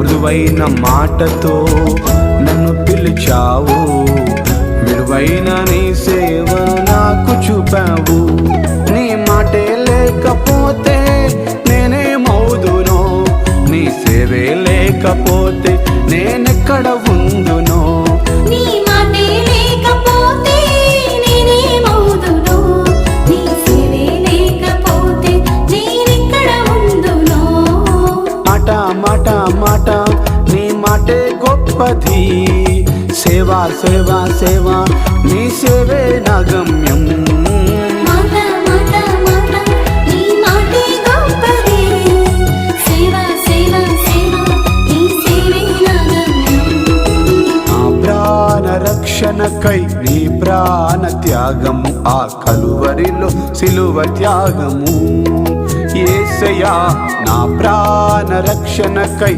మృదువైన మాటతో నన్ను పిలిచావు, విలువైన నీ సేవను నాకు చూపావు. నీ మాటే లేకపోతే నేనేమవుదునో, నీ సేవే లేకపోతే నేనెక్కడ ఉందునో. నీ మాటే లేకపోతే నేనేమవుదునో, నీ సేవే లేకపోతే నేనెక్కడ ఉందునో. మాట మాట మాట నీ మాటే గొప్పది, సేవా సేవా సేవా నీ సేవే నా గమ్యం. మాట మాట మాట నీ మాటే గొప్పది, సేవ సేవ సేవ నీ సేవే నా గమ్యం. నా ప్రాణ రక్షణకై నీ ప్రాణ త్యాగము, ఆ కలువరిలో సిలువ త్యాగము. యేసయ్యా నా ప్రాణ రక్షణకై